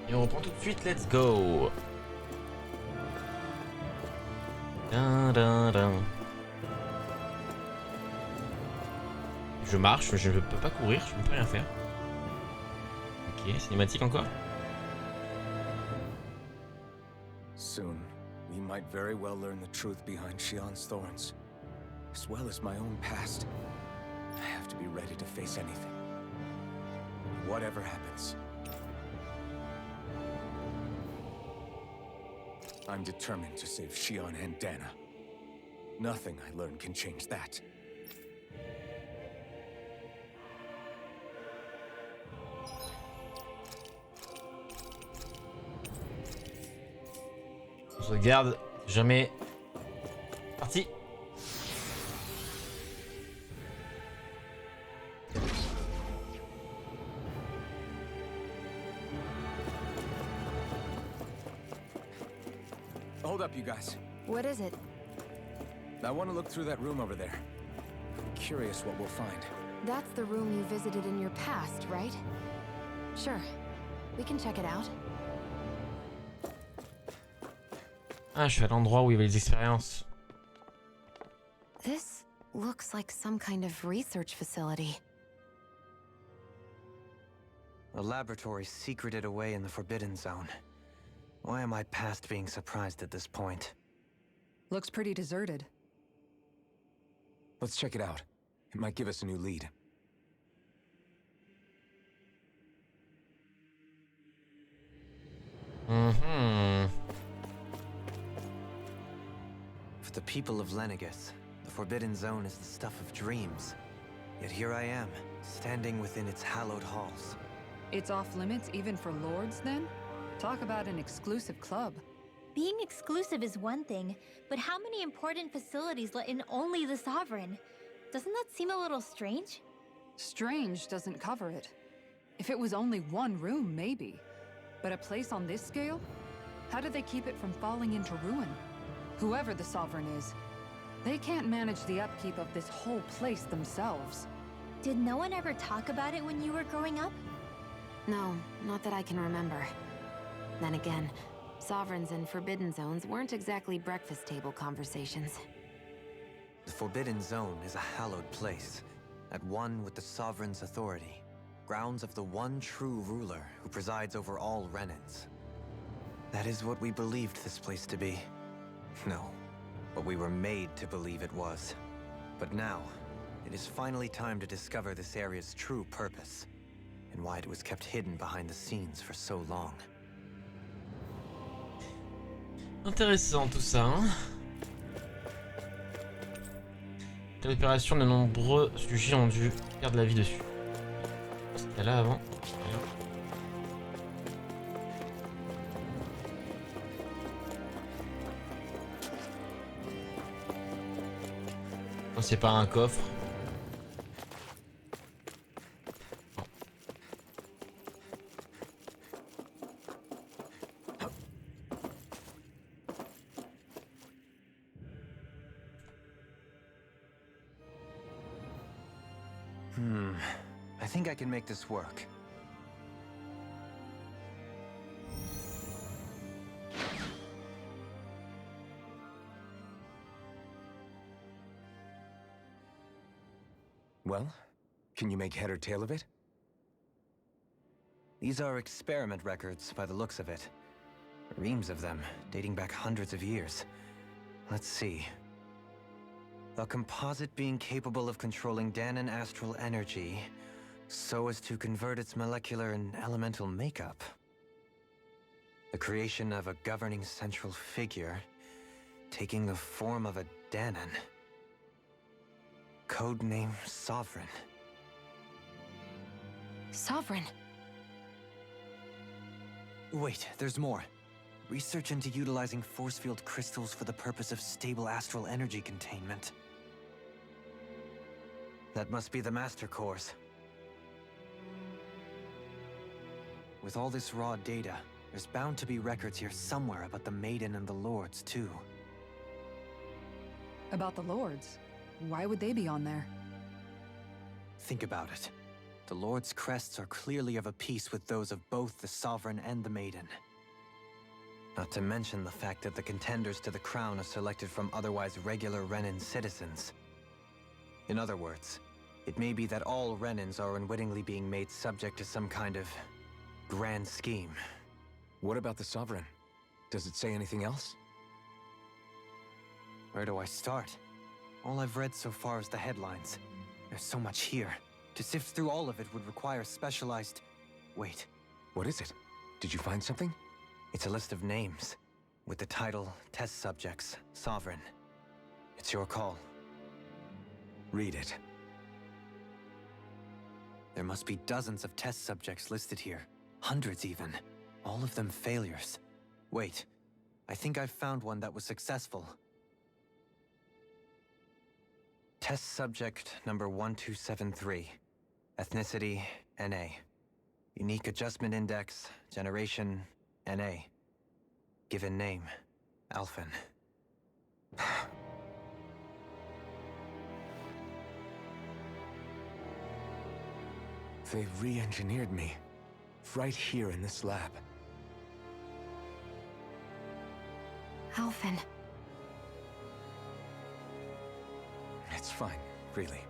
Et on reprend tout de suite, let's go. Dun, dun, dun. Je marche, je ne peux pas courir, je ne peux rien faire. Ok, cinématique encore. Soon, we might very well learn the truth behind Shion's thorns, as well as my own past. I have to be ready to face anything. Whatever happens. I'm determined to save Shion and Dana. Nothing I learn can change that. On se regarde, jamais. Parti. Hold up, you guys. What is it? I want to look through that room over there. I'm curious what we'll find. That's the room you visited in your past, right? Sure. We can check it out. Ah, je suis à l'endroit où il y avait les expériences. This looks like some kind of research facility. A laboratory secreted away in the Forbidden Zone. Why am I past being surprised at this point? Looks pretty deserted. Let's check it out. It might give us a new lead. For the people of Lenegus, the Forbidden Zone is the stuff of dreams. Yet here I am, standing within its hallowed halls. It's off limits even for lords, then? Talk about an exclusive club. Being exclusive is one thing, but how many important facilities let in only the Sovereign? Doesn't that seem a little strange? Strange doesn't cover it. If it was only one room, maybe. But a place on this scale? How do they keep it from falling into ruin? Whoever the Sovereign is, they can't manage the upkeep of this whole place themselves. Did no one ever talk about it when you were growing up? No, not that I can remember. Then again, Sovereigns and Forbidden Zones weren't exactly breakfast table conversations. The Forbidden Zone is a hallowed place, at one with the Sovereign's authority, grounds of the one true ruler who presides over all Renans. That is what we believed this place to be. No, what we were made to believe it was. But now, it is finally time to discover this area's true purpose, and why it was kept hidden behind the scenes for so long. Intéressant tout ça, hein. Quelle opération, de nombreux sujets ont dû perdre la vie dessus. C'était là avant. Oh, c'est pas un coffre. I think I can make this work. Well, can you make head or tail of it? These are experiment records by the looks of it. Reams of them, dating back hundreds of years. Let's see. A composite being capable of controlling Danan astral energy, so as to convert its molecular and elemental makeup. The creation of a governing central figure, taking the form of a Danan. Codename Sovereign. Sovereign? Wait, there's more. Research into utilizing force field crystals for the purpose of stable astral energy containment. That must be the Master Course. With all this raw data, there's bound to be records here somewhere about the Maiden and the Lords, too. About the lords? Why would they be on there? Think about it. the Lord's crests are clearly of a piece with those of both the Sovereign and the Maiden. Not to mention the fact that the contenders to the crown are selected from otherwise regular Renan citizens. In other words, it may be that all Renans are unwittingly being made subject to some kind of grand scheme. What about the Sovereign? Does it say anything else? Where do I start? All I've read so far is the headlines. There's so much here. To sift through all of it would require specialized... Wait. What is it? Did you find something? It's a list of names, with the title, Test Subjects, Sovereign. It's your call. Read it. There must be dozens of test subjects listed here. Hundreds even. All of them failures. Wait, I think I've found one that was successful. Test subject number 1273. Ethnicity, NA. Unique adjustment index, generation, NA. Given name, Alphen. They re-engineered me. Right here in this lab. Alphen. It's fine, really.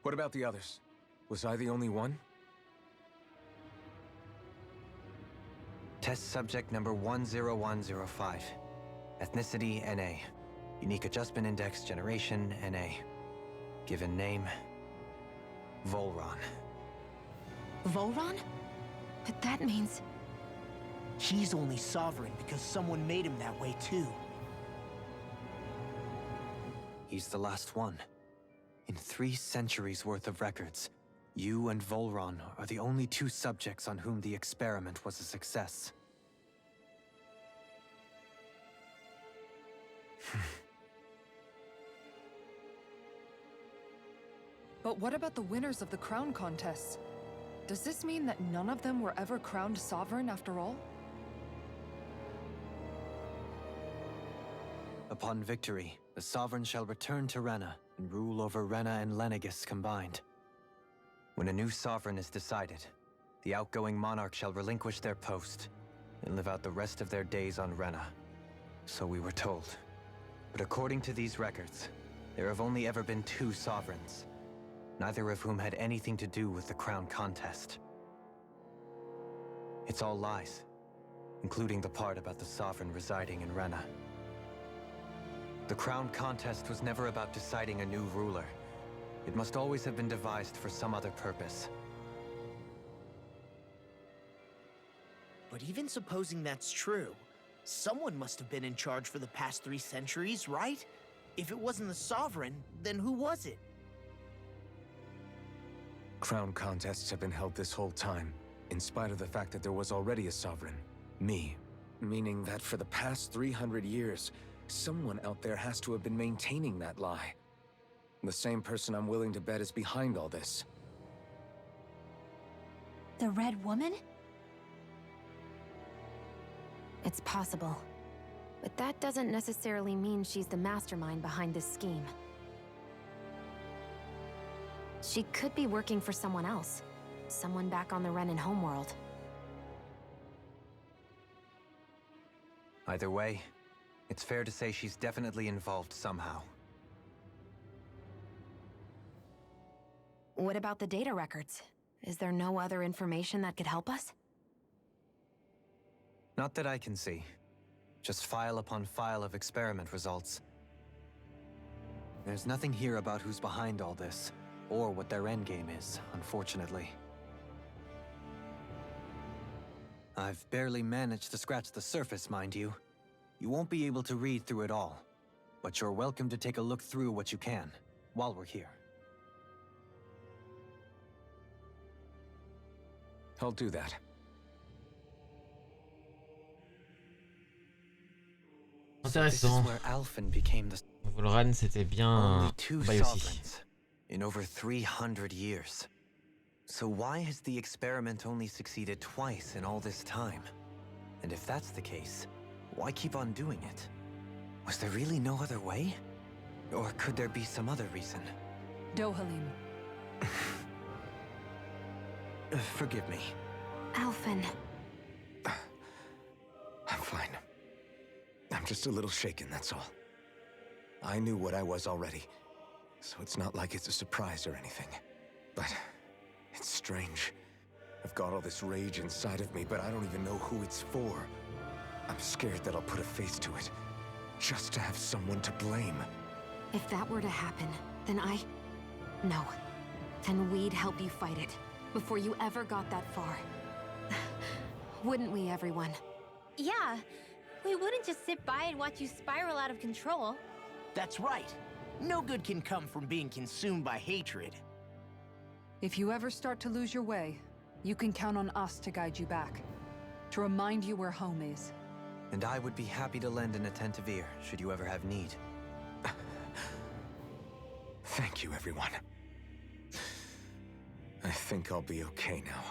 What about the others? Was I the only one? Test subject number 10105. Ethnicity, NA. Unique adjustment index, generation, NA. Given name, Volhran. Volhran? But that means... He's only sovereign because someone made him that way too. He's the last one. In 3 centuries worth of records, you and Volhran are the only 2 subjects on whom the experiment was a success. But what about the winners of the crown contests? Does this mean that none of them were ever crowned sovereign after all? Upon victory, the Sovereign shall return to Rena and rule over Rena and Lenegis combined. When a new Sovereign is decided, the outgoing monarch shall relinquish their post and live out the rest of their days on Rena. So we were told. But according to these records, there have only ever been 2 Sovereigns, neither of whom had anything to do with the crown contest. It's all lies, including the part about the Sovereign residing in Rena. The crown contest was never about deciding a new ruler. It must always have been devised for some other purpose. But even supposing that's true, someone must have been in charge for the past 3 centuries, right? If it wasn't the Sovereign, then who was it? Crown contests have been held this whole time, in spite of the fact that there was already a Sovereign. Me. Meaning that for the past 300 years, someone out there has to have been maintaining that lie. The same person I'm willing to bet is behind all this. The Red Woman? It's possible. But that doesn't necessarily mean she's the mastermind behind this scheme. She could be working for someone else. Someone back on the Renan homeworld. Either way, it's fair to say she's definitely involved somehow. What about the data records? Is there no other information that could help us? Not that I can see. Just file upon file of experiment results. There's nothing here about who's behind all this, or what their endgame is, unfortunately. I've barely managed to scratch the surface, mind you. You won't be able to read through it all, but you're welcome to take a look through what you can, while we're here. I'll do that. This is Intéressant. where Alphen became the Volhran, c'était bien only un 2 bail aussi. sovereigns in over 300 years. So why has the experiment only succeeded twice in all this time? And if that's the case, why keep on doing it? Was there really no other way? Or could there be some other reason? Dohalim. Forgive me. Alphen. I'm fine. I'm just a little shaken, that's all. I knew what I was already, so it's not like it's a surprise or anything. But it's strange. I've got all this rage inside of me, but I don't even know who it's for. I'm scared that I'll put a face to it, just to have someone to blame. If that were to happen, then No. Then we'd help you fight it, before you ever got that far. Wouldn't we, everyone? Yeah, we wouldn't just sit by and watch you spiral out of control. That's right. No good can come from being consumed by hatred. If you ever start to lose your way, you can count on us to guide you back. To remind you where home is. And I would be happy to lend an attentive ear, should you ever have need. Thank you, everyone. I think I'll be okay now.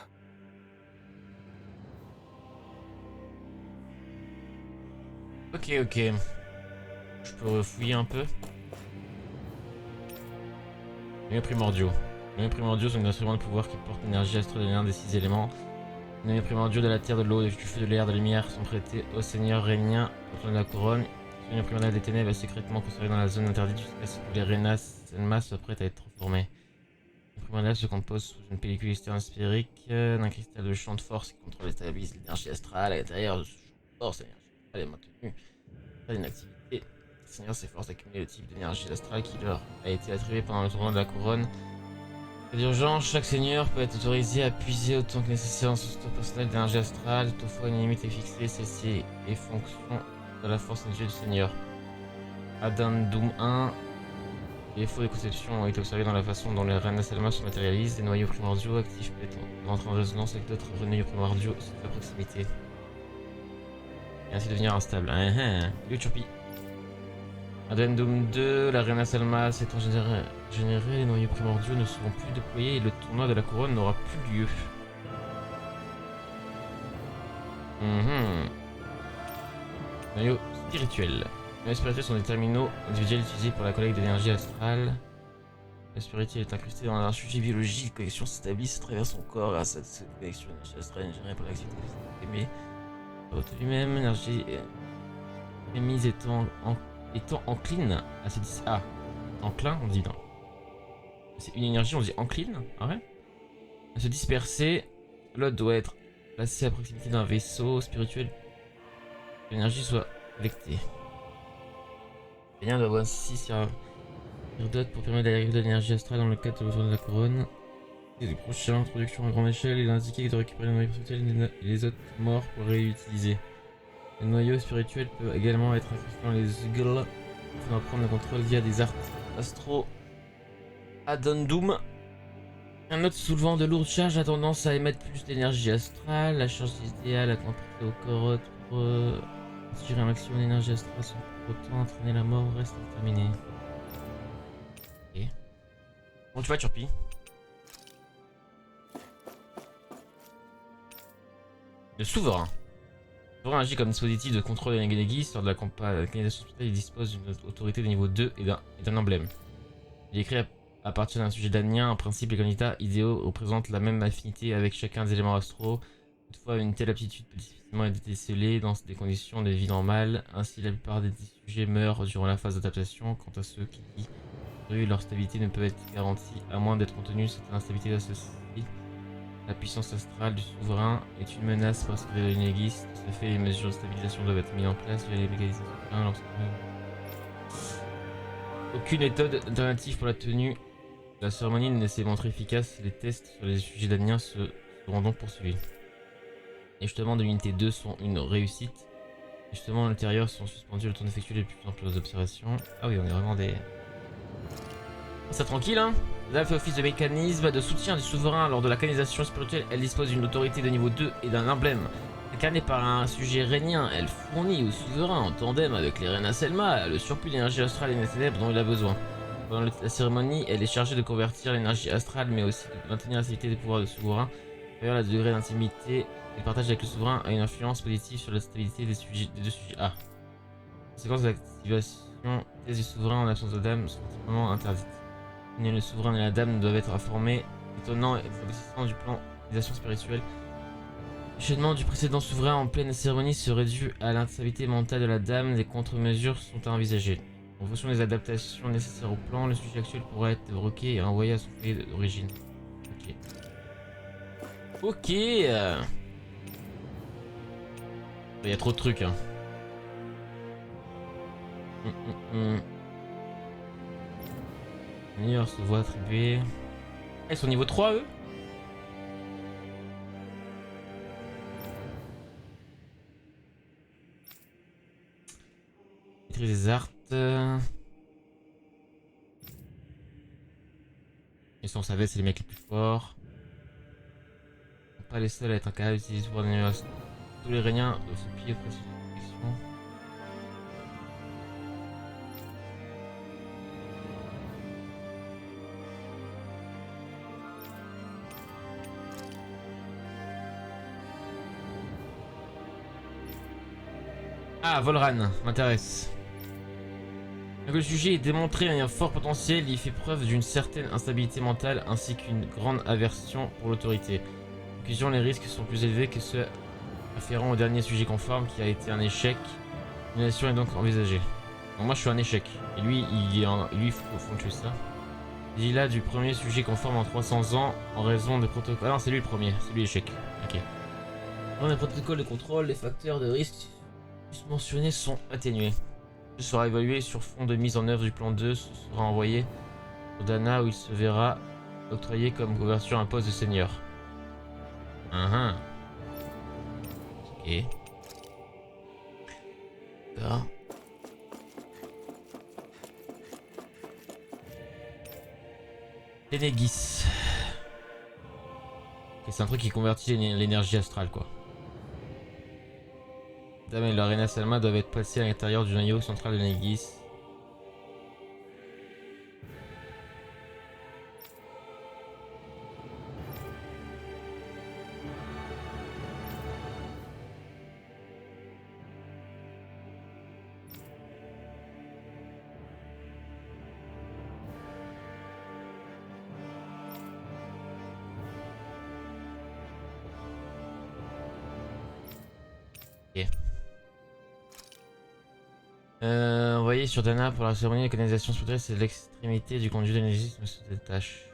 Ok, ok. Je peux fouiller un peu. Les primordiaux. Les primordiaux sont des instruments de pouvoir qui portent l'énergie astrale de l'un des 6 éléments. Les primordiaux de la terre, de l'eau, du feu, de l'air, de la lumière sont prêtés au seigneur régnien pour de la couronne. Les primordiaux des ténèbres est secrètement conservé dans la zone interdite jusqu'à ce que les Renas Selma soient prêtes à être transformées. Les primordiaux se composent sous une pellicule externe sphérique d'un cristal de champ de force qui contrôle et stabilise l'énergie astrale. À l'intérieur de ce champ de force, l'énergie astrale est maintenue. Après une activité, le seigneur s'efforce d'accumuler le type d'énergie astrale qui leur a été attribué pendant le tournoi de la couronne. D'urgence, chaque seigneur peut être autorisé à puiser autant que nécessaire dans son stock personnel d'énergie astrale. Toutefois, une limite est fixée, celle-ci est fonction de la force individuelle du seigneur. Addendum 1. Les défauts de conception ont été observés dans la façon dont les Renas Selma se matérialisent. Des noyaux primordiaux actifs peuvent rentrer en résonance avec d'autres noyaux primordiaux à proximité. Et ainsi devenir instable. Yo Turpi. Addendum 2, la Renas Selma s'étant générée, les noyaux primordiaux ne seront plus déployés et le tournoi de la couronne n'aura plus lieu. Noyaux spirituels. Les noyaux spirituels sont des terminaux individuels utilisés pour la collecte d'énergie astrale. Le spirituel est incrusté dans un sujet biologique. La connexion s'établit à travers son corps grâce à cette connexion d'énergie astrale générée par l'activité aimée. Lui-même, l'énergie émise étant encline à se disperser. Ah, enclin, on dit non. C'est une énergie, on dit encline, ah ouais. À se disperser, l'autre doit être placé à proximité d'un vaisseau spirituel. Que l'énergie soit collectée. Rien doit ainsi servir d'autre pour permettre d'arriver de l'énergie astrale dans le cadre de l'autour de la couronne. Et du prochain, introduction à grande échelle, il a indiqué de récupérer les noyaux spirituels et les autres morts pour les réutiliser. Les noyaux spirituels peuvent également être incrustés dans les ugles afin d'en prendre le contrôle via des arts astro. Addendum. Un autre soulevant de lourdes charges a tendance à émettre plus d'énergie astrale. La charge idéale à comporter au corps pour tirer un maximum d'énergie astrale sans pour autant entraîner la mort reste déterminé. Ok. Bon, tu vois, Turpi. Le souverain. Le souverain agit comme dispositif de contrôle de l'église. Lors de la canalisation spirituelle, il dispose d'une autorité de niveau 2 et d'un emblème. Il est créé à partir d'un sujet damnien. En principe, les candidats idéaux représentent la même affinité avec chacun des éléments astraux. Toutefois, une telle aptitude peut difficilement être décelée dans des conditions de vie normales. Ainsi, la plupart des sujets meurent durant la phase d'adaptation. Quant à ceux qui, leur stabilité ne peut être garantie à moins d'être contenu cette instabilité associée. La puissance astrale du souverain est une menace parce que une église, de ce fait, les mesures de stabilisation doivent être mises en place via les mécanismes souverains lorsque... Aucune méthode alternative pour la tenue de la cérémonie ne s'est montrée efficace. Les tests sur les sujets damniens seront donc poursuivis. Les justement de l'unité 2 sont une réussite. Les justement à l'intérieur sont suspendus le temps d'effectuer les plus amples observations. Ah oui, on est vraiment des... Ça tranquille, hein. L'Alpha fait office de mécanisme de soutien du souverain lors de la canalisation spirituelle. Elle dispose d'une autorité de niveau 2 et d'un emblème. Incarnée par un sujet régnien, elle fournit au souverain en tandem avec les Renas Selma le surplus d'énergie astrale et des ténèbres dont il a besoin. Pendant la cérémonie, elle est chargée de convertir l'énergie astrale mais aussi de maintenir la stabilité des pouvoirs du souverain. D'ailleurs, le degré d'intimité qu'elle partage avec le souverain a une influence positive sur la stabilité des deux sujets. Ah. Les conséquences de l'activation du souverain en absence de dame sont typiquement interdites. Ni le souverain ni la dame ne doivent être informés. Étonnant et aboutissant du plan L'organisation spirituelle. L'enchaînement du précédent souverain en pleine cérémonie serait dû à l'instabilité mentale de la dame. Des contre-mesures sont à envisager. En fonction des adaptations nécessaires au plan, le sujet actuel pourrait être broqué et envoyé à son foyer d'origine. Ok. Ok. Il y a trop de trucs, hein. Meilleur se voit attribuer. Ils sont niveau 3 eux. Maîtrise des arts. Et si on savait, c'est les mecs les plus forts. Ils sont pas les seuls à être incapables d'utiliser pour des tous les régnants doivent se plier face à une protection. Ah, Volhran, m'intéresse. Le sujet est démontré un fort potentiel, il fait preuve d'une certaine instabilité mentale ainsi qu'une grande aversion pour l'autorité. En conclusion, les risques sont plus élevés que ceux afférents au dernier sujet conforme qui a été un échec. Une nation est donc envisagée. Donc moi je suis un échec. Et lui, il faut tuer ça. Il dit là du premier sujet conforme en 300 ans en raison des protocoles. Ah non, c'est lui le premier, c'est lui l'échec. Ok. Dans les protocoles de contrôle, les facteurs de risque mentionnés sont atténués. Ce sera évalué sur fond de mise en œuvre du plan 2, ce sera envoyé au Dana où il se verra octroyé comme couverture un poste de seigneur. Ok. D'accord. Ténégis. Ok, c'est un truc qui convertit l'énergie astrale quoi. Dame et l'Arena Salma doivent être placés à l'intérieur du noyau central de Négis. Ok. Envoyé sur Dana pour la cérémonie, la canalisation spirituelle, c'est l'extrémité du conduit de Négis se détache.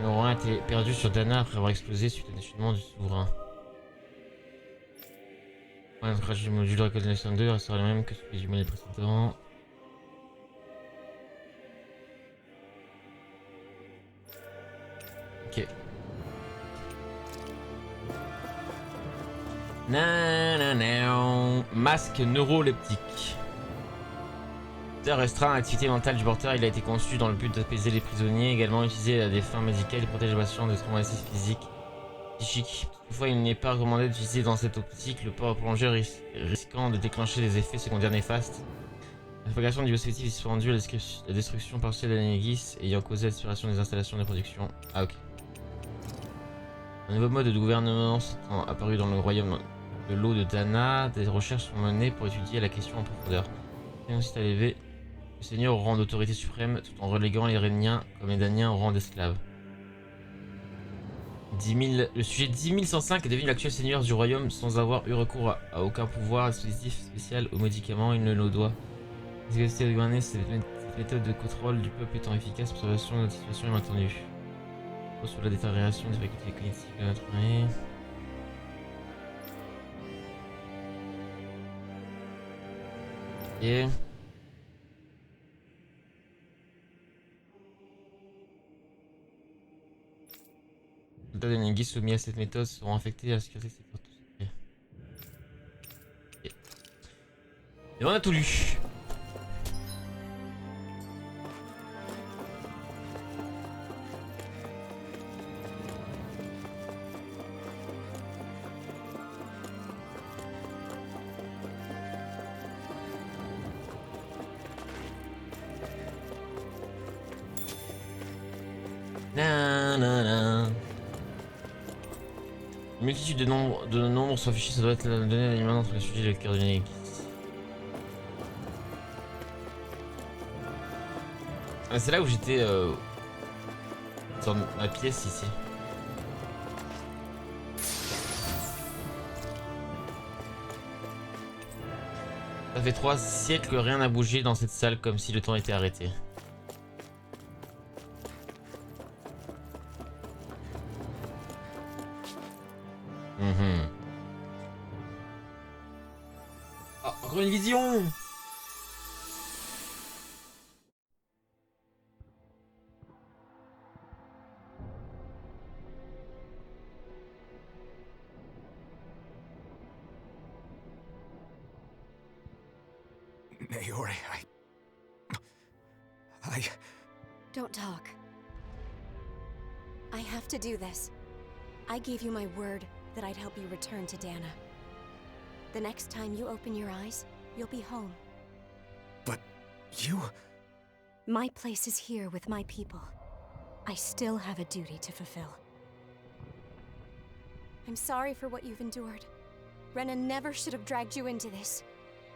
Le roi a été perdu sur Dana après avoir explosé suite au déchaînement du souverain. Le crash du module de reconnaissance 2 restera le même que celui du modèle précédent. Ok. Masque neuroleptique. Restreint à l'activité mentale du porteur, il a été conçu dans le but d'apaiser les prisonniers, également utilisé à des fins médicales et protège les patients des traumatismes physiques, psychiques. Toutefois, il n'est pas recommandé d'utiliser dans cette optique le port plongé risquant de déclencher des effets secondaires néfastes. La fabrication du dispositif est suspendue à la destruction partielle de l'Anégis ayant causé l'aspiration des installations de production. Ah ok. Un nouveau mode de gouvernance apparu dans le royaume de l'eau de Dana. Des recherches sont menées pour étudier la question en profondeur. Et ensuite à élever le seigneur au rang d'autorité suprême tout en reléguant les Réniens comme les Daniens au rang d'esclaves. Le sujet 10105 est devenu l'actuel seigneur du royaume sans avoir eu recours à aucun pouvoir, dispositif spécial ou médicament, il ne le doit. L'efficacité de gouverner cette méthode de contrôle du peuple étant efficace, l'observation de notre situation est maintenue. Sur la détérioration des facultés cognitives de notre année. Et les soldats de Négis soumis à cette méthode seront affectés à la sécurité de ces portes. Okay. Et on a tout lu. Nanana. Une multitude de nombres soit fichés, ça doit être la donnée d'aliment entre les sujets et le cœur d'une équipe. Ah, c'est là où j'étais dans ma pièce ici. Ça fait 3 siècles que rien n'a bougé dans cette salle, comme si le temps était arrêté. Ah, encore une vision. Naori, I... Don't talk. I have to do this. I gave you my word that I'd help you return to Dana. The next time you open your eyes, you'll be home. But you... My place is here with my people. I still have a duty to fulfill. I'm sorry for what you've endured. Renan never should have dragged you into this.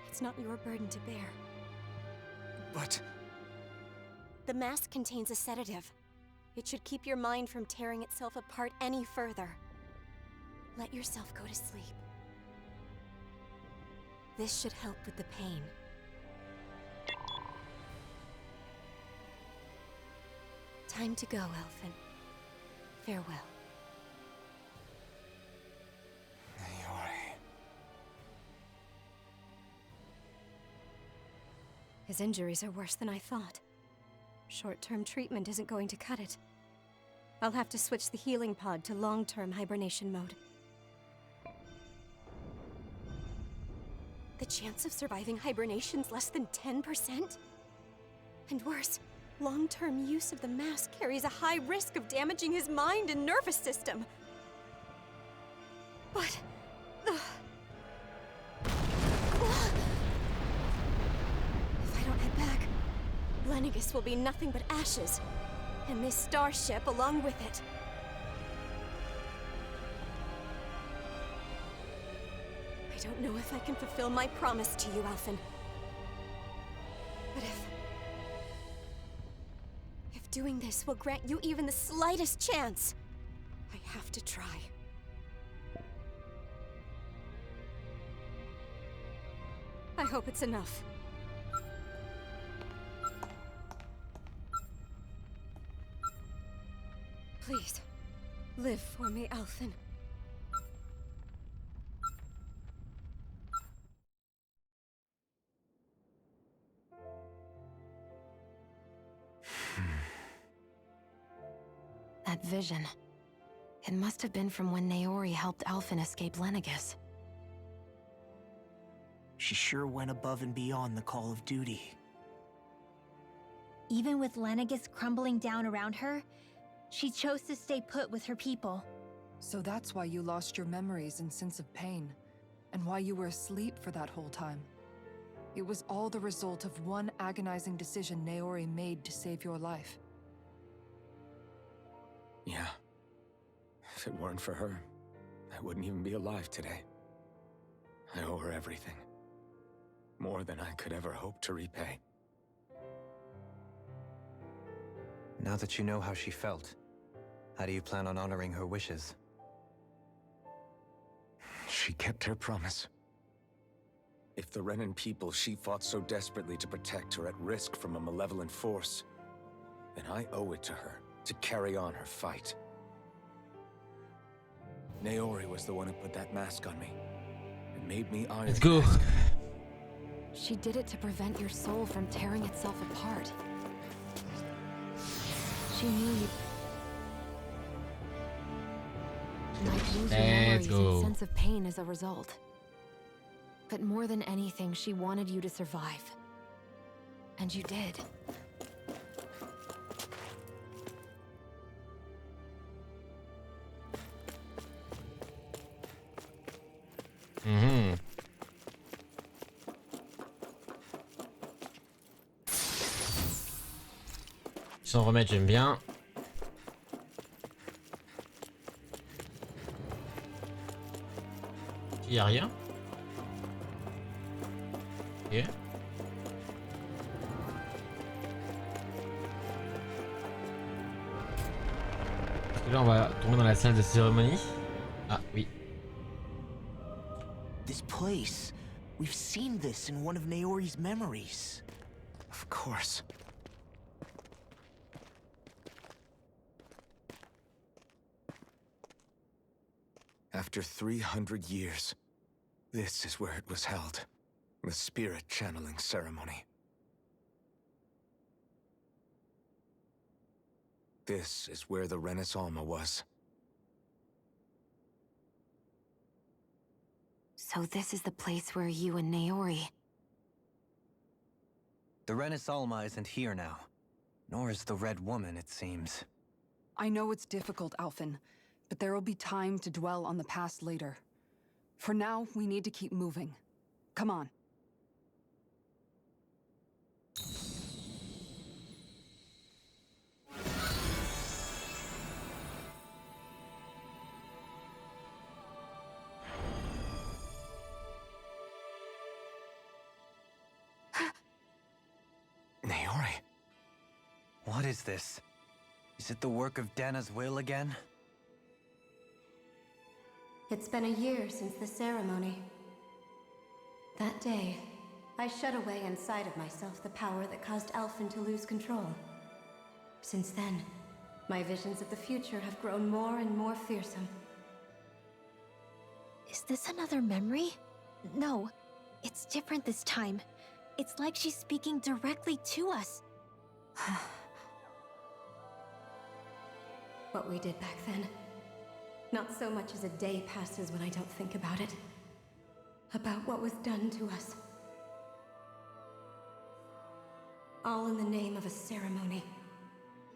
It's not your burden to bear. But... The mask contains a sedative. It should keep your mind from tearing itself apart any further. Let yourself go to sleep. This should help with the pain. Time to go, Elfin. Farewell. Naori... His injuries are worse than I thought. Short-term treatment isn't going to cut it. I'll have to switch the healing pod to long-term hibernation mode. The chance of surviving hibernation's less than 10%? And worse, long-term use of the mask carries a high risk of damaging his mind and nervous system. But... If I don't head back, Lennigus will be nothing but ashes, and this starship along with it. I don't know if I can fulfill my promise to you, Alphen. But if doing this will grant you even the slightest chance, I have to try. I hope it's enough. Please, live for me, Alphen. That vision. It must have been from when Naori helped Alphen escape Lennigus. She sure went above and beyond the call of duty. Even with Lennigus crumbling down around her, she chose to stay put with her people. So that's why you lost your memories and sense of pain, and why you were asleep for that whole time. It was all the result of one agonizing decision Naori made to save your life. Yeah. If it weren't for her, I wouldn't even be alive today. I owe her everything. More than I could ever hope to repay. Now that you know how she felt, how do you plan on honoring her wishes? She kept her promise. If the Renan people she fought so desperately to protect are at risk from a malevolent force, then I owe it to her to carry on her fight. Naori was the one who put that mask on me and made me Iron Let's go. Mask. She did it to prevent your soul from tearing itself apart. She knew you might lose your memories and sense of pain as a result. But more than anything, she wanted you to survive. And you did. S'en remettre, j'aime bien. y a rien. Ok. Parce que là on va tomber dans la salle de cérémonie. Ah oui. This place. We've seen this in one of Naori's memories. Of course. After 300 years, this is where it was held. The spirit channeling ceremony. This is where the Renis Alma was. So this is the place where you and Naori... The Renis Alma isn't here now. Nor is the Red Woman, it seems. I know it's difficult, Alphen, but there will be time to dwell on the past later. For now, we need to keep moving. Come on. Naori. What is this? Is it the work of Dana's will again? It's been a year since the ceremony. That day, I shut away inside of myself the power that caused Alphen to lose control. Since then, my visions of the future have grown more and more fearsome. Is this another memory? No, it's different this time. It's like she's speaking directly to us. What we did back then. Not so much as a day passes when I don't think about it. About what was done to us. All in the name of a ceremony.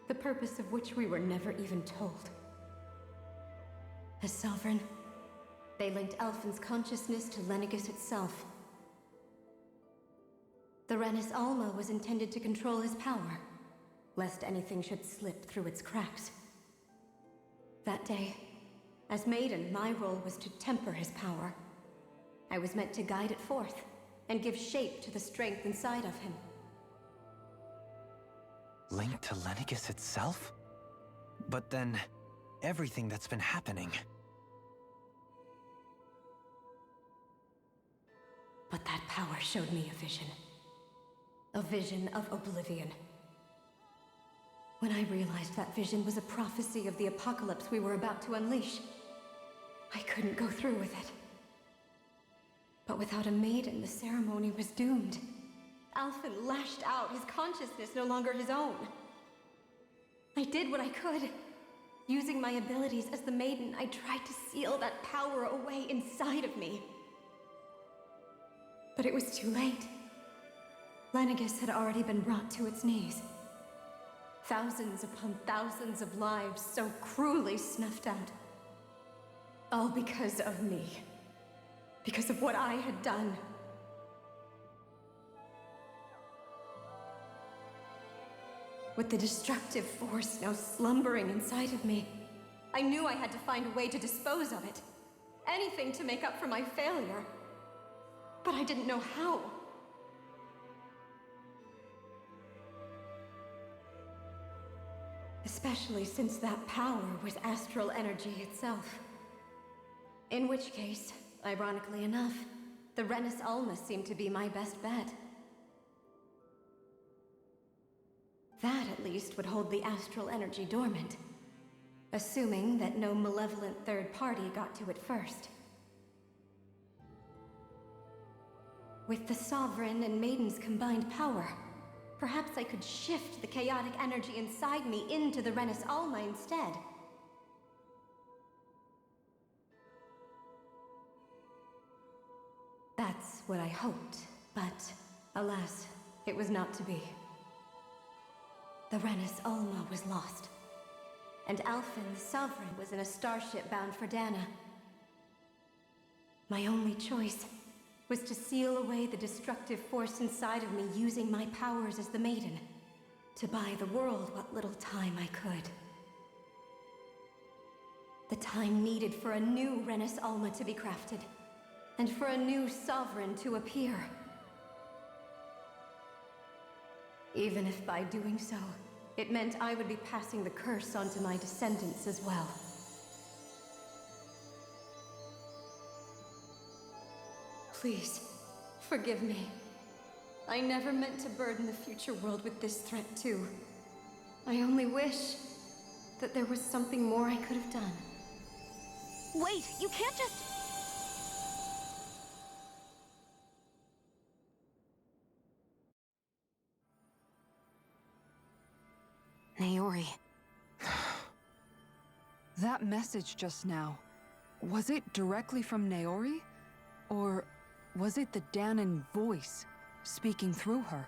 The purpose of which we were never even told. As Sovereign, they linked Alphen's consciousness to Lenegis itself. The Renis Alma was intended to control his power, lest anything should slip through its cracks. That day, as Maiden, my role was to temper his power. I was meant to guide it forth, and give shape to the strength inside of him. Linked to Lenegis itself? But then, everything that's been happening... But that power showed me a vision. A vision of oblivion. When I realized that vision was a prophecy of the apocalypse we were about to unleash, I couldn't go through with it. But without a maiden, the ceremony was doomed. Alphen lashed out, his consciousness no longer his own. I did what I could. Using my abilities as the maiden, I tried to seal that power away inside of me. But it was too late. Lenegis had already been brought to its knees. Thousands upon thousands of lives so cruelly snuffed out. All because of me. Because of what I had done. With the destructive force now slumbering inside of me, I knew I had to find a way to dispose of it. Anything to make up for my failure. But I didn't know how. Especially since that power was astral energy itself. In which case, ironically enough, the Renis Alma seemed to be my best bet. That, at least, would hold the astral energy dormant. Assuming that no malevolent third party got to it first. With the Sovereign and Maiden's combined power, perhaps I could shift the chaotic energy inside me into the Renis Alma instead. That's what I hoped, but alas, it was not to be. The Renis Alma was lost, and Alphen, the Sovereign, was in a starship bound for Dana. My only choice was to seal away the destructive force inside of me using my powers as the Maiden, to buy the world what little time I could. The time needed for a new Renis Alma to be crafted. and for a new sovereign to appear. Even if by doing so, it meant I would be passing the curse on to my descendants as well. Please, forgive me. I never meant to burden the future world with this threat too. I only wish that there was something more I could have done. Wait, you can't just... Naori. That message just now, was it directly from Naori? Or was it the Danon voice speaking through her?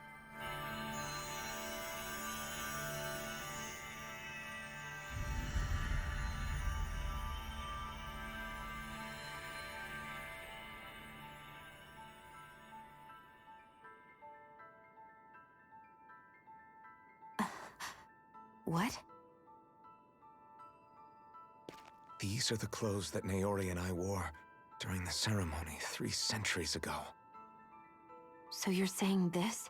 What? These are the clothes that Naori and I wore during the ceremony 3 centuries ago. So you're saying this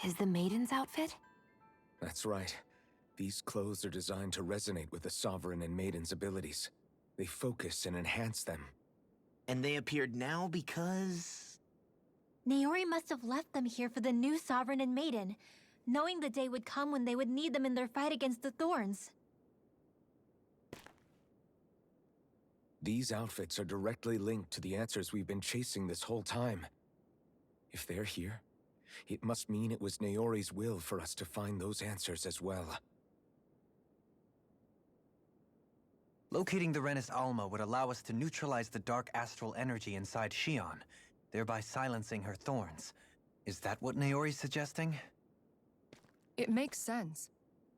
is the maiden's outfit? That's right. These clothes are designed to resonate with the Sovereign and Maiden's abilities. They focus and enhance them. And they appeared now because... Naori must have left them here for the new Sovereign and Maiden, knowing the day would come when they would need them in their fight against the Thorns. These outfits are directly linked to the answers we've been chasing this whole time. If they're here, it must mean it was Naori's will for us to find those answers as well. Locating the Renis Alma would allow us to neutralize the dark astral energy inside Shion, thereby silencing her thorns. Is that what Naori's suggesting? It makes sense.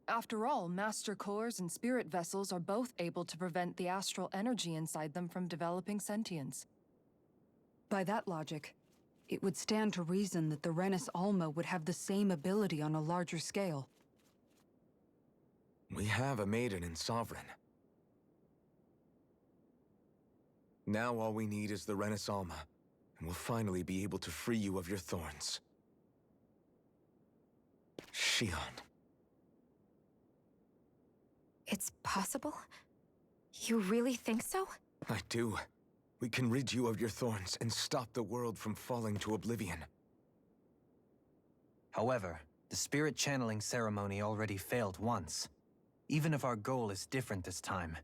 After all, Master Cores and Spirit Vessels are both able to prevent the astral energy inside them from developing sentience. By that logic, it would stand to reason that the Renis Alma would have the same ability on a larger scale. We have a Maiden and Sovereign. Now all we need is the Renis Alma, and we'll finally be able to free you of your thorns. Shion. It's possible? You really think so? I do. We can rid you of your thorns and stop the world from falling to oblivion. However, the spirit channeling ceremony already failed once. Even if our goal is different this time,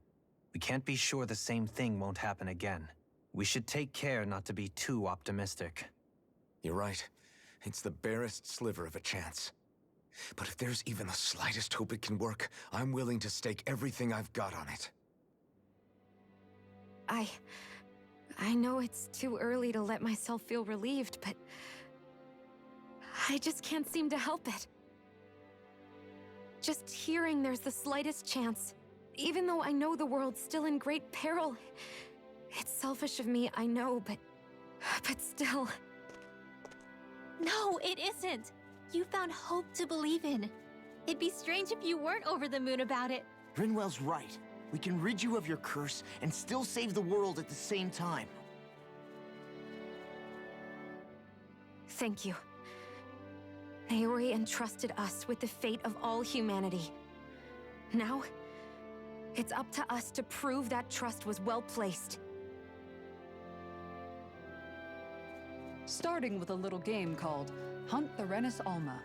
we can't be sure the same thing won't happen again. We should take care not to be too optimistic. You're right. It's the barest sliver of a chance. But if there's even the slightest hope it can work, I'm willing to stake everything I've got on it. I know it's too early to let myself feel relieved, but I just can't seem to help it. Just hearing there's the slightest chance, even though I know the world's still in great peril. It's selfish of me, I know, but still. No, it isn't. You found hope to believe in. It'd be strange if you weren't over the moon about it. Rinwell's right. We can rid you of your curse and still save the world at the same time. Thank you. Naori entrusted us with the fate of all humanity. Now, it's up to us to prove that trust was well placed. Starting with a little game called Hunt the Renis Alma.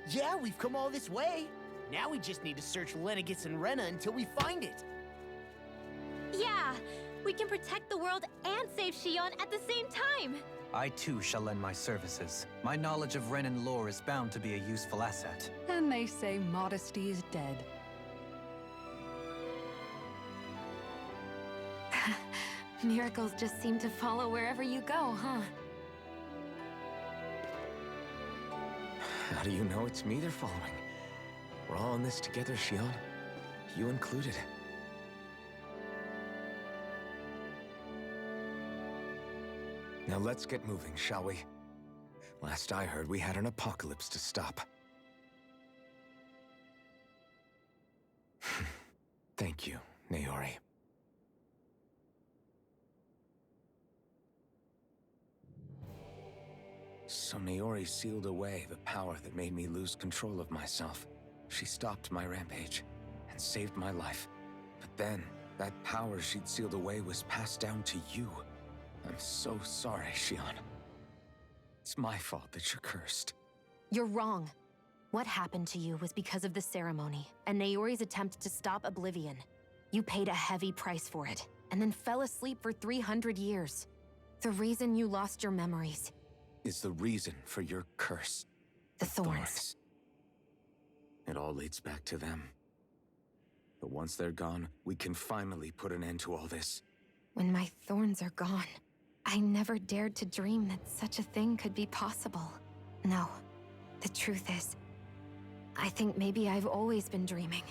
Yeah, we've come all this way. Now we just need to search Lenegis and Rena until we find it. Yeah, we can protect the world and save Shion at the same time. I too shall lend my services. My knowledge of Renan lore is bound to be a useful asset. And they say modesty is dead. Miracles just seem to follow wherever you go, huh? How do you know it's me they're following? We're all in this together, Shion. You included. Now let's get moving, shall we? Last I heard, we had an apocalypse to stop. Thank you, Naori. So Naori sealed away the power that made me lose control of myself. She stopped my rampage and saved my life. But then, that power she'd sealed away was passed down to you. I'm so sorry, Shion. It's my fault that you're cursed. You're wrong. What happened to you was because of the ceremony and Naori's attempt to stop Oblivion. You paid a heavy price for it, and then fell asleep for 300 years. The reason you lost your memories Is the reason for your curse. the thorns. It all leads back to them. But once they're gone, we can finally put an end to all this. When my thorns are gone, I never dared to dream that such a thing could be possible. No, the truth is, I think maybe I've always been dreaming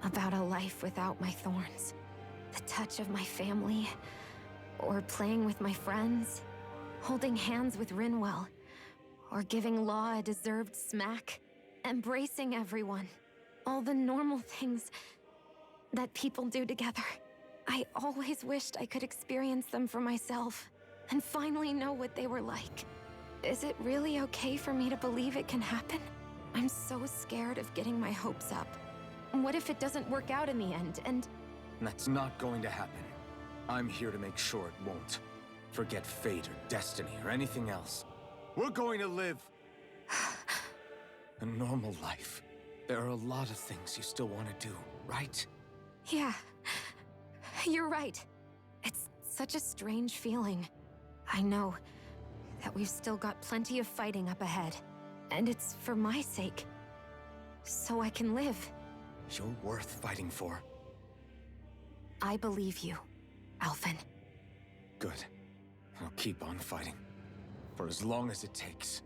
about a life without my thorns. The touch of my family, or playing with my friends, holding hands with Rinwell, or giving Law a deserved smack, embracing everyone. All the normal things that people do together. I always wished I could experience them for myself, and finally know what they were like. Is it really okay for me to believe it can happen? I'm so scared of getting my hopes up. What if it doesn't work out in the end, and... That's not going to happen. I'm here to make sure it won't. Forget fate or destiny or anything else. We're going to live a normal life. There are a lot of things you still want to do, right? Yeah, you're right. It's such a strange feeling. I know that we've still got plenty of fighting up ahead, and it's for my sake, so I can live. You're worth fighting for. I believe you, Alphen. Good. I'll keep on fighting. For as long as it takes.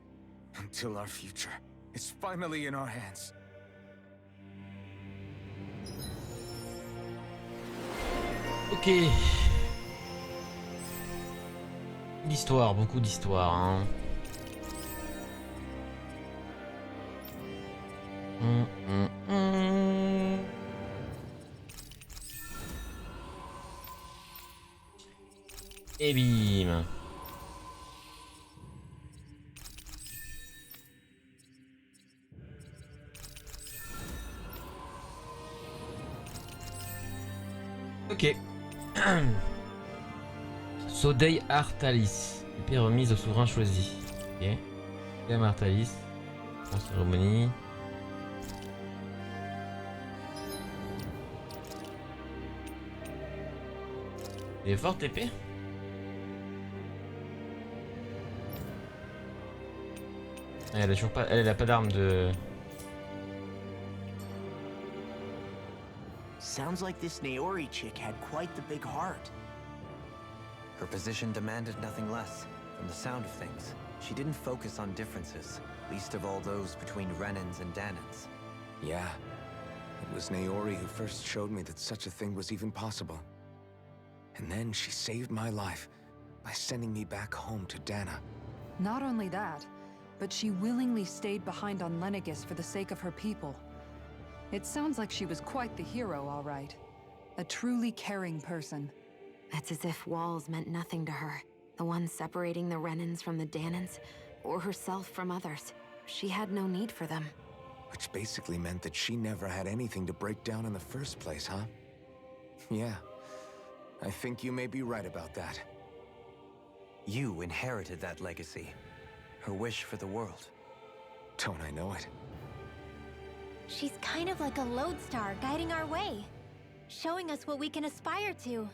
Until our future is finally in our hands. Ok. D'histoire, beaucoup d'histoire. Hein. Et bim. Ok. Sodei Artalis. Épée remise au souverain choisi. Ok. Dame Artalis. En cérémonie. Elle est forte épée. Elle a toujours pas. Elle a pas d'arme de. Sounds like this Naori chick had quite the big heart. Her position demanded nothing less. From the sound of things, she didn't focus on differences, least of all those between Renans and Danans. Yeah. It was Naori who first showed me that such a thing was even possible. And then she saved my life by sending me back home to Dana. Not only that, but she willingly stayed behind on Lenegis for the sake of her people. It sounds like she was quite the hero, all right. A truly caring person. It's as if walls meant nothing to her. The ones separating the Renans from the Danans, or herself from others. She had no need for them. Which basically meant that she never had anything to break down in the first place, huh? Yeah. I think you may be right about that. You inherited that legacy. Her wish for the world. Don't I know it? She's kind of like a lodestar guiding our way, showing us what we can aspire to.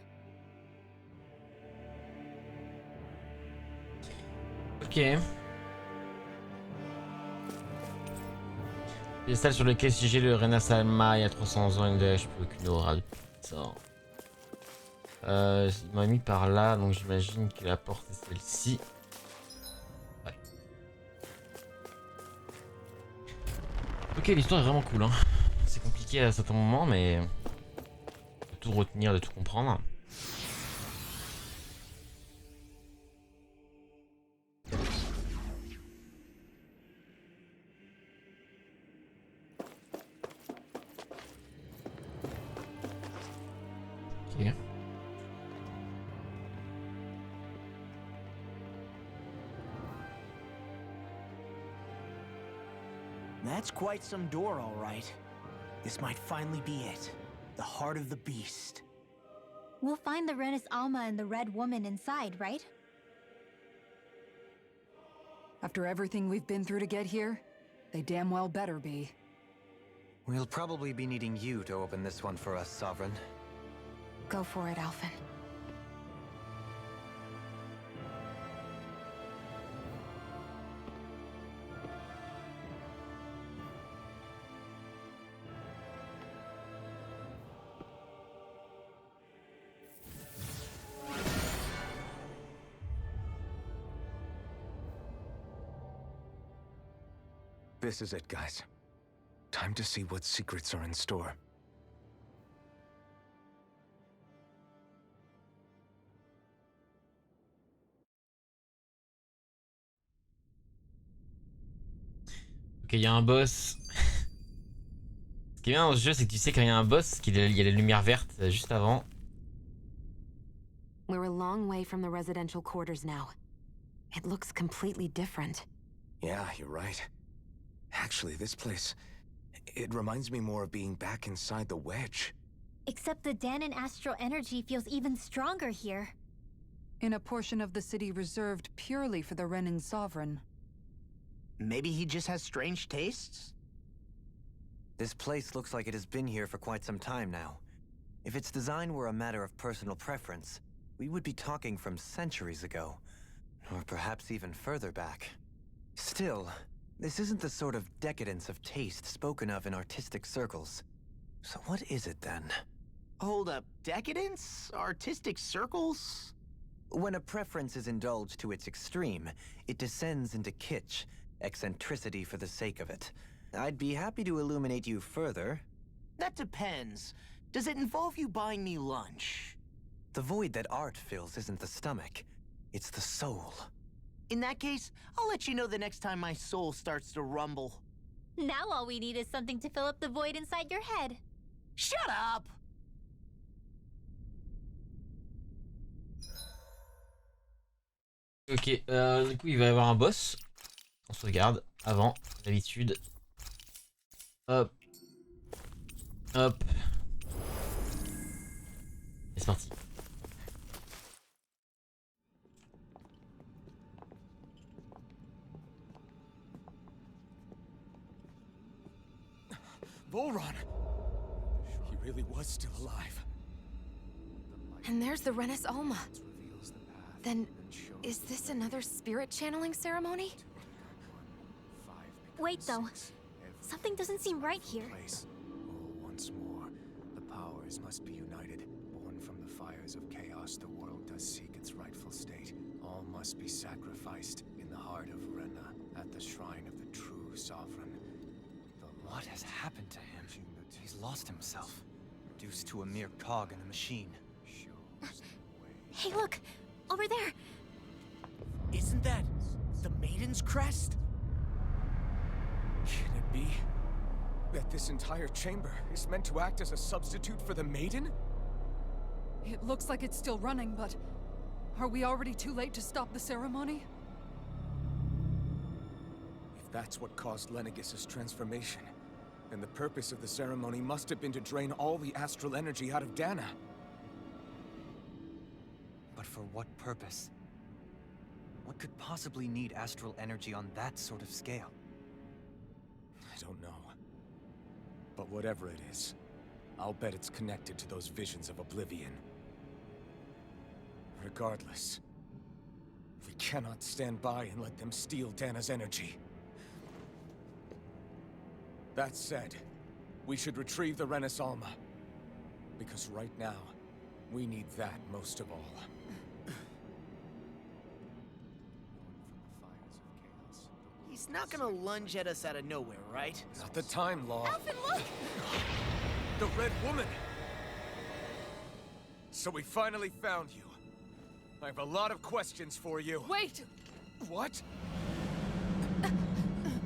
Ok. Piédestal sur lequel siégeait le Rena Salma il y a 300 ans, il ne lâche plus aucune aura de sort. Il m'a mis par là, donc j'imagine que la porte est celle-ci. Ouais. Ok, l'histoire est vraiment cool. Hein. C'est compliqué à certains moments, mais de tout retenir, de tout comprendre. Ok. That's quite some door, all right. This might finally be it. The heart of the beast. We'll find the Renis Alma and the Red Woman inside, right? After everything we've been through to get here, they damn well better be. We'll probably be needing you to open this one for us, Sovereign. Go for it, Alphen. This is it, guys. Time to see what secrets are in store. Ok, il y a un boss. Ce qui est bien dans ce jeu, c'est que tu sais quand il y a un boss, qu'il y a la lumière verte juste avant. We're a long way from the residential quarters now. It looks completely different. Yeah, you're right. Actually, this place... it reminds me more of being back inside the wedge. Except the Danon astral energy feels even stronger here. In a portion of the city reserved purely for the Renin Sovereign. Maybe he just has strange tastes? This place looks like it has been here for quite some time now. If its design were a matter of personal preference, we would be talking from centuries ago. Or perhaps even further back. Still, this isn't the sort of decadence of taste spoken of in artistic circles. So what is it then? Hold up, decadence? Artistic circles? When a preference is indulged to its extreme, it descends into kitsch, eccentricity for the sake of it. I'd be happy to illuminate you further. That depends. Does it involve you buying me lunch? The void that art fills isn't the stomach, it's the soul. In that case, I'll let you know the next time my soul starts to rumble. Now all we need is something to fill up the void inside your head. Shut up! Ok, du coup il va y avoir un boss. On sauvegarde avant, d'habitude. Hop. Hop. Et c'est parti. Volhran! He really was still alive. And there's the Renis Alma. Then, is this another spirit channeling ceremony? Wait though, something doesn't seem right here. Once more, the powers must be united. Born from the fires of chaos, the world does seek its rightful state. All must be sacrificed in the heart of Rena, at the shrine of the true sovereign. What has happened to him? He's lost himself, reduced to a mere cog in the machine. Hey look, over there. Isn't that the Maiden's crest? Can it be that this entire chamber is meant to act as a substitute for the Maiden? It looks like it's still running, but are we already too late to stop the ceremony? If that's what caused Lenegis' transformation, then the purpose of the ceremony must have been to drain all the astral energy out of Dana. But for what purpose? What could possibly need astral energy on that sort of scale? I don't know. But whatever it is, I'll bet it's connected to those visions of oblivion. Regardless, we cannot stand by and let them steal Dana's energy. That said, we should retrieve the Renis Alma. Because right now, we need that most of all. He's not gonna lunge at us out of nowhere, right? Not the time, Law. Alphen, look! The Red Woman! So we finally found you. I have a lot of questions for you. Wait! What?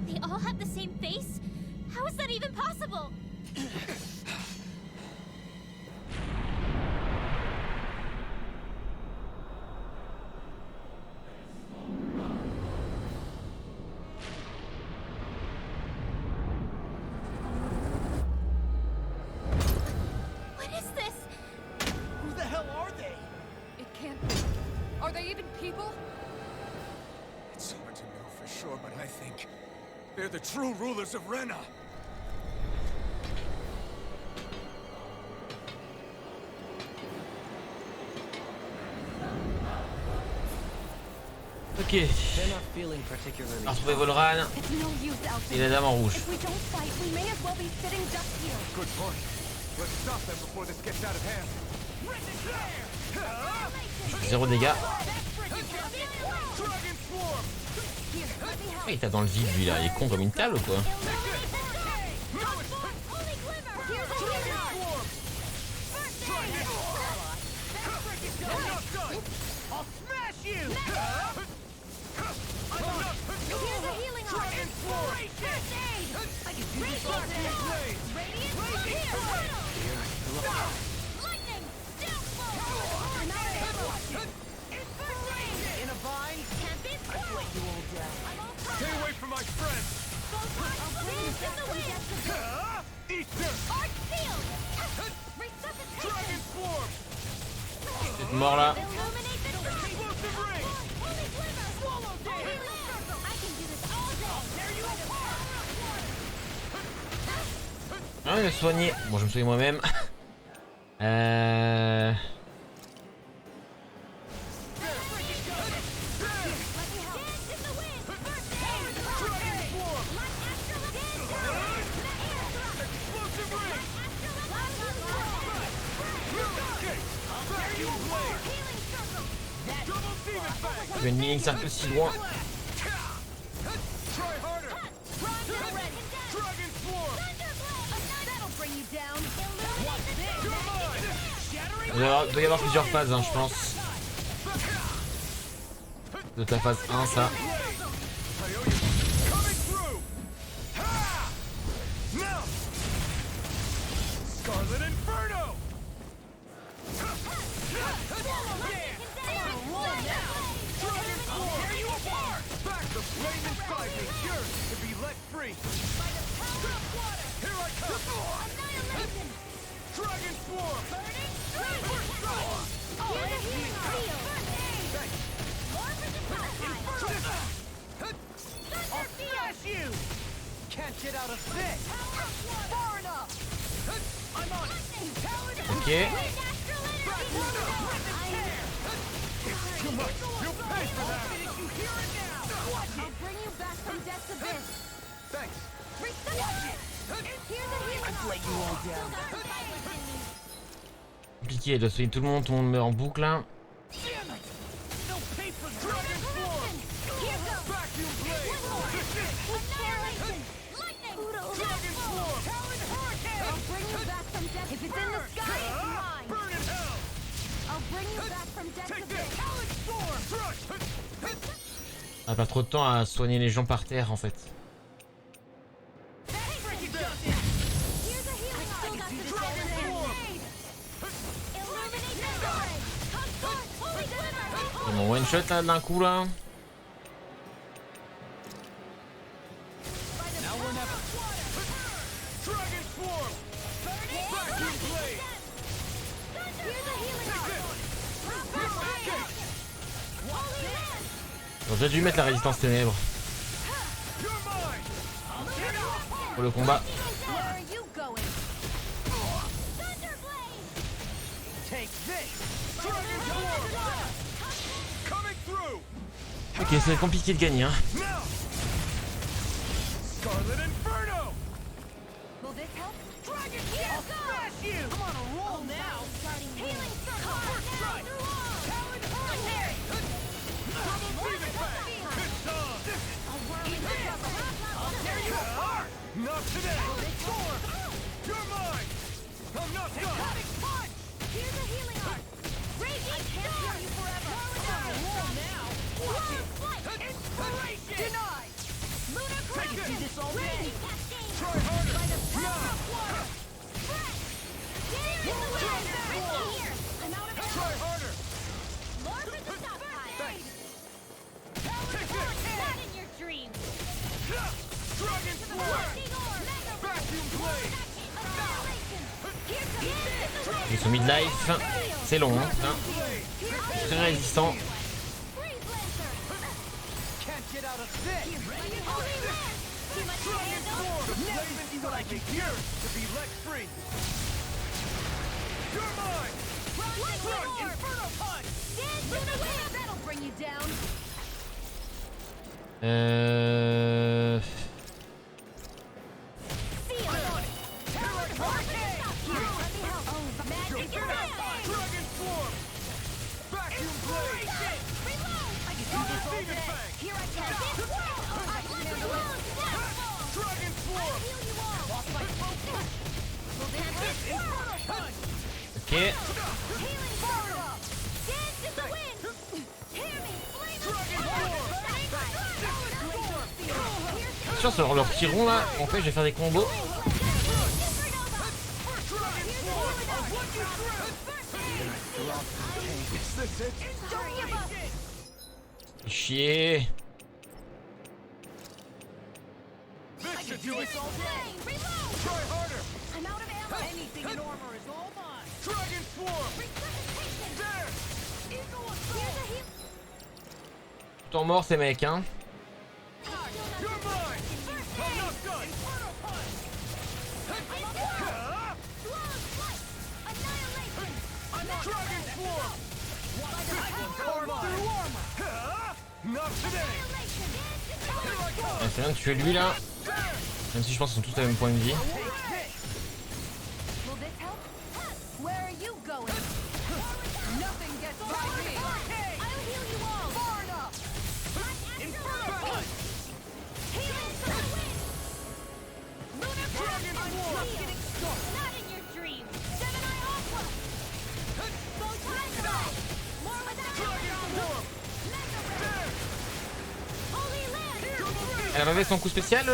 They all have the same face? How is that even possible? can't be. Are they even people? It's hard to know for sure, but I think they're the true rulers of Rena. Ok. They're not feeling particularly On va retrouver Volhran It's no use, et la dame en rouge. If we don't fight, we may as well be sitting ducks here. Good point. Let's stop them before this gets out of hand. 0 dégâts. Oh, il tape dans le vide lui là, il est con comme une table ou quoi? Stay away from my friend. Dragon swarm. Peut-être mort là. Ah, il a soigné. Bon, je me soigne moi-même. Je vais une ligne circle si loin. Il doit y avoir plusieurs phases, hein, je pense. De ta phase 1, ça. Ok. Compliqué, de soigner tout le monde meurt en boucle là. On a pas trop de temps à soigner les gens par terre en fait. Ils m'ont one shot là d'un coup là. J'aurais dû mettre la résistance ténèbres pour le combat. Ok, ça va être compliqué de gagner hein. Not today! You're mine! I'm not done! Here's a healing arc! Raging can't you forever! Inspiration! Denied! Lunar Crash! Do this all day! Try harder! By the power of water! Fresh! Get in the way! Here! I'm out of ammo! Try harder! More for the stockpile! Not in your dreams! Dragon Swarm! Vacuum Blade! Ils sont midlife. C'est long hein. très résistant. Ok. Sur leur petit rond là, en fait je vais faire des combos. Chier. Tout en mort ces mecs hein. C'est bien de tuer lui là. Même si je pense qu'ils sont tous à la même point de vie. Elle avait son coup spécial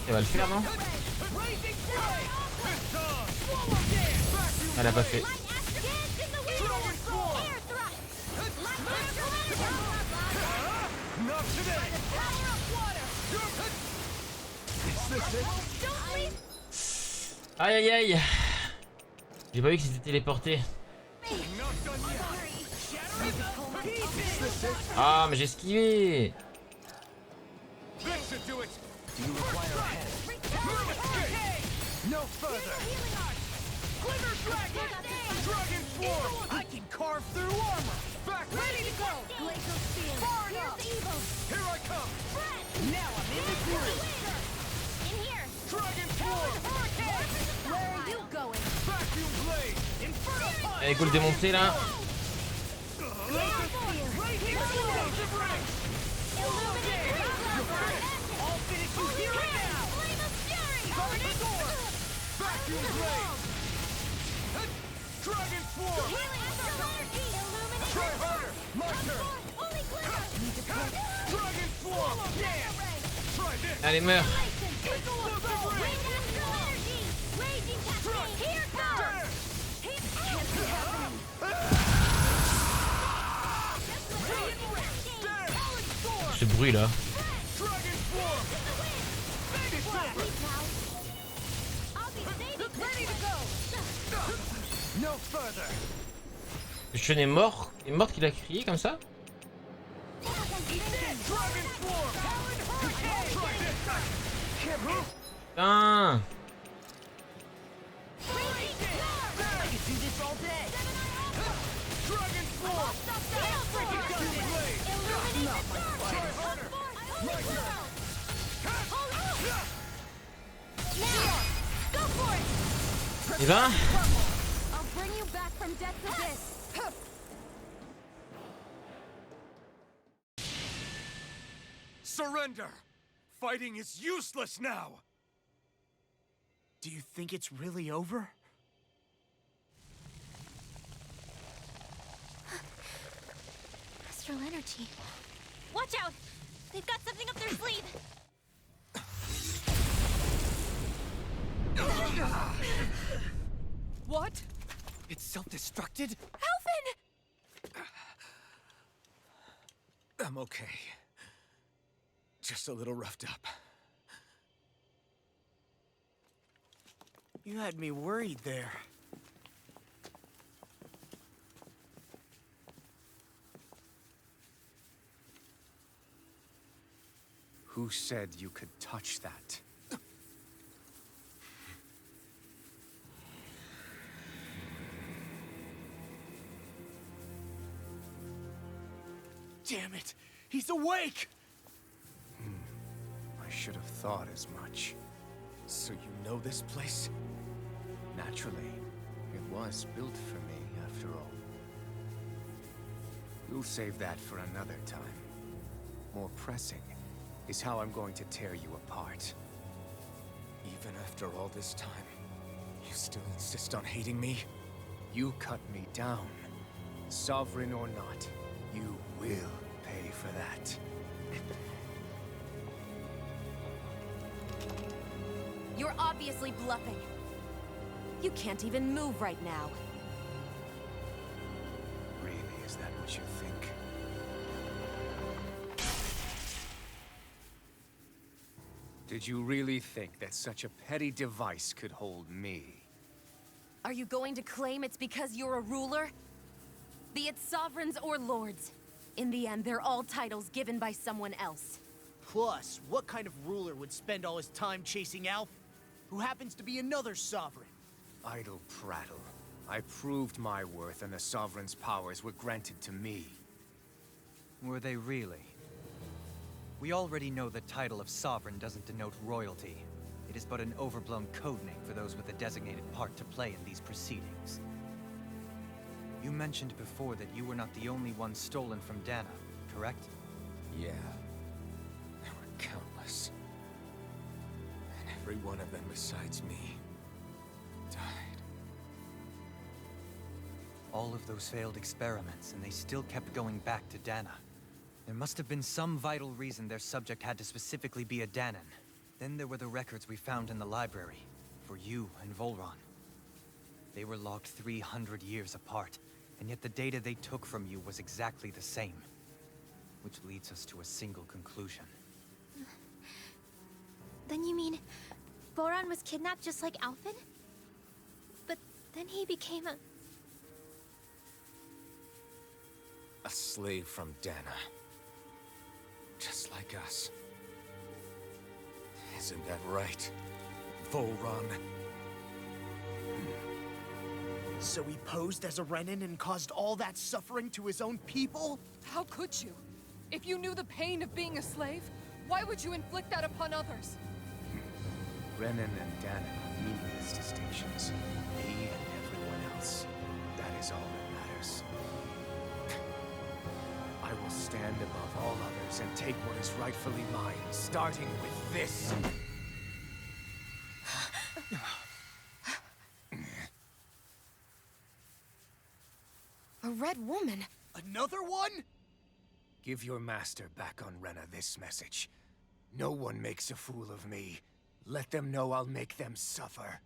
Elle va le faire non? Elle a pas fait. Aïe aïe aïe. J'ai pas vu que c'était téléporté. Ah mais j'ai esquivé. Allez go le démonter là. Allez meurs. Ce bruit là. Le chien est mort. Il est mort qu'il a crié comme ça. Putain. Et ben Surrender! Fighting is useless now! Do you think it's really over? Astral energy. Watch out! They've got something up their sleeve! What? It's self-destructed? Alvin! I'm okay. Just a little roughed up. You had me worried there. Who said you could touch that? Damn it! He's awake! I should have thought as much. So you know this place? Naturally. It was built for me, after all. We'll save that for another time. More pressing is how I'm going to tear you apart. Even after all this time, you still insist on hating me? You cut me down. Sovereign or not, you will pay for that. You're obviously bluffing. You can't even move right now. Really, is that what you think? Did you really think that such a petty device could hold me? Are you going to claim it's because you're a ruler? Be it sovereigns or lords. In the end, they're all titles given by someone else. Plus, what kind of ruler would spend all his time chasing Alf, who happens to be another sovereign? Idle prattle. I proved my worth and the Sovereign's powers were granted to me. Were they really? We already know the title of Sovereign doesn't denote royalty. It is but an overblown codename for those with a designated part to play in these proceedings. You mentioned before that you were not the only one stolen from Dana, correct? Yeah. There were countless. And every one of them besides me died. All of those failed experiments, and they still kept going back to Dana. There must have been some vital reason their subject had to specifically be a Danan. Then there were the records we found in the library, for you and Volhran. They were logged 300 years apart, and yet the data they took from you was exactly the same. Which leads us to a single conclusion. Then you mean Volhran was kidnapped just like Alphen? But then he became a... A slave from Dana. Just like us. Isn't that right, Volhran? So he posed as a Renin and caused all that suffering to his own people? How could you? If you knew the pain of being a slave, why would you inflict that upon others? Renin and Dana are meaningless distinctions. Me and everyone else. That is all that matters. I will stand above all others and take what is rightfully mine, starting with this. A red woman? Another one? Give your master back on Rena this message. No one makes a fool of me. Let them know I'll make them suffer.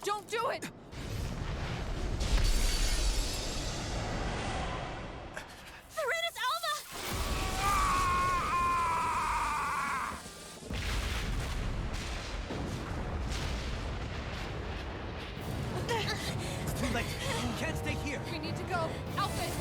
Don't do it! Serenus Alma! It's too late! You can't stay here! We need to go! Alphen!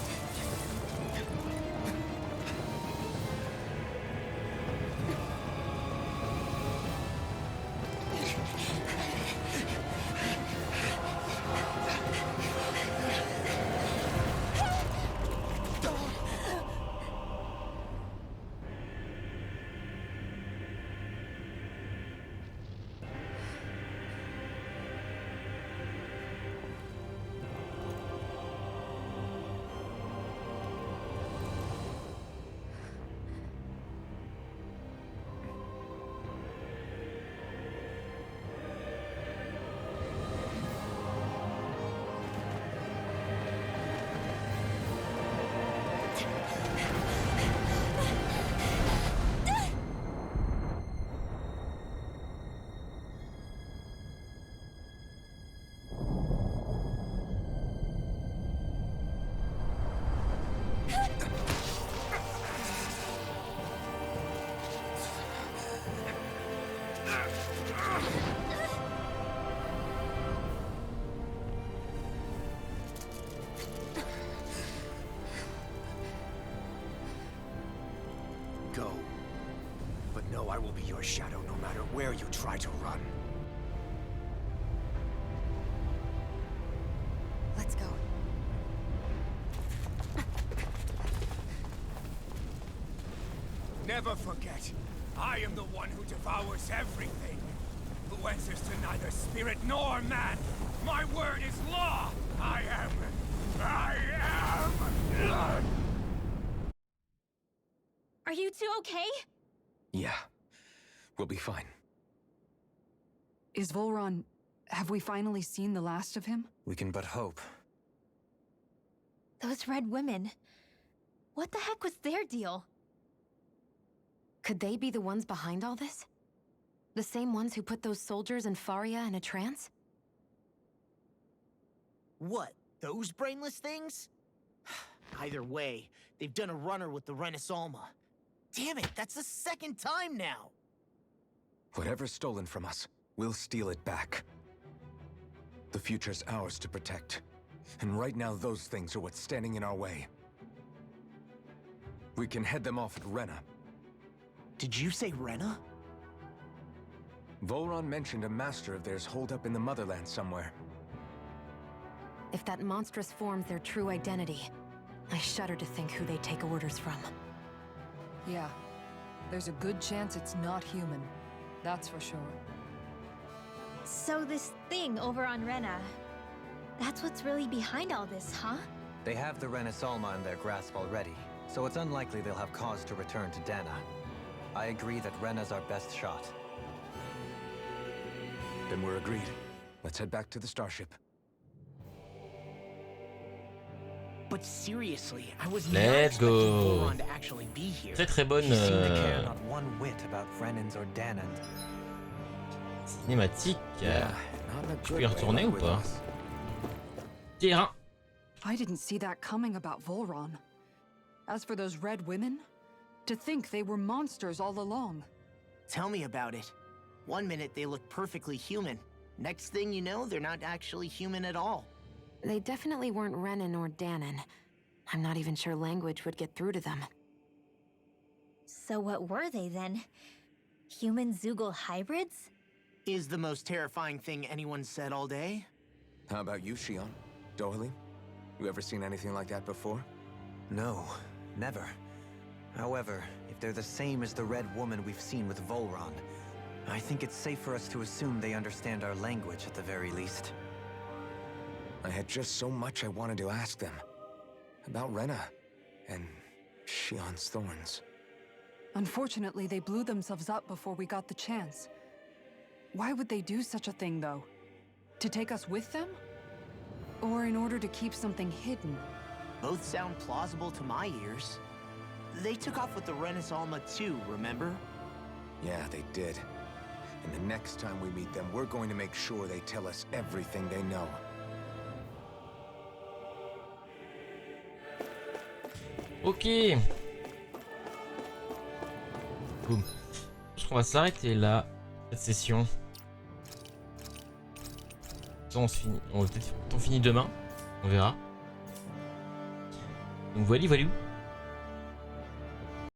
go. But know I will be your shadow no matter where you try to run. Let's go. Never forget, I am the one who devours everything. Who answers to neither spirit nor man. My word is law. I am. Are you two okay? Yeah, we'll be fine. Is Volhran... have we finally seen the last of him? We can but hope. Those red women. What the heck was their deal? Could they be the ones behind all this? The same ones who put those soldiers in Faria in a trance? What, those brainless things? Either way, they've done a runner with the Renaissance. Damn it, that's the second time now! Whatever's stolen from us, we'll steal it back. The future's ours to protect. And right now those things are what's standing in our way. We can head them off at Rena. Did you say Rena? Volhran mentioned a master of theirs holed up in the motherland somewhere. If that monstrous form's their true identity, I shudder to think who they take orders from. Yeah. There's a good chance it's not human. That's for sure. So this thing over on Rena, that's what's really behind all this, huh? They have the Renaissance in their grasp already, so it's unlikely they'll have cause to return to Dana. I agree that Rena's our best shot. Then we're agreed. Let's head back to the starship. But seriously, I was Let's not expecting go. Volhran to actually be here. Très très bonne He seemed to care not one whit about Renans or Danans. cinématique. Not in a Je peux good y way, retourner like ou with pas? us. Terrain. I didn't see that coming about Volhran. As for those red women, to think they were monsters all along. Tell me about it. One minute they look perfectly human. Next thing you know, they're not actually human at all. They definitely weren't Renan or Danan. I'm not even sure language would get through to them. So what were they then? Human Zoogle hybrids? Is the most terrifying thing anyone said all day? How about you, Shion? Dohalim? You ever seen anything like that before? No, never. However, if they're the same as the Red Woman we've seen with Volhran, I think it's safe for us to assume they understand our language at the very least. I had just so much I wanted to ask them. About Rena and Shion's thorns. Unfortunately, they blew themselves up before we got the chance. Why would they do such a thing, though? To take us with them? Or in order to keep something hidden? Both sound plausible to my ears. They took off with the Renaissance too, remember? Yeah, they did. And the next time we meet them, we're going to make sure they tell us everything they know. Ok. Boum. Je pense qu'on va s'arrêter là, cette session. Ça, on va peut-être finir demain. On verra. Donc voilà, voilà.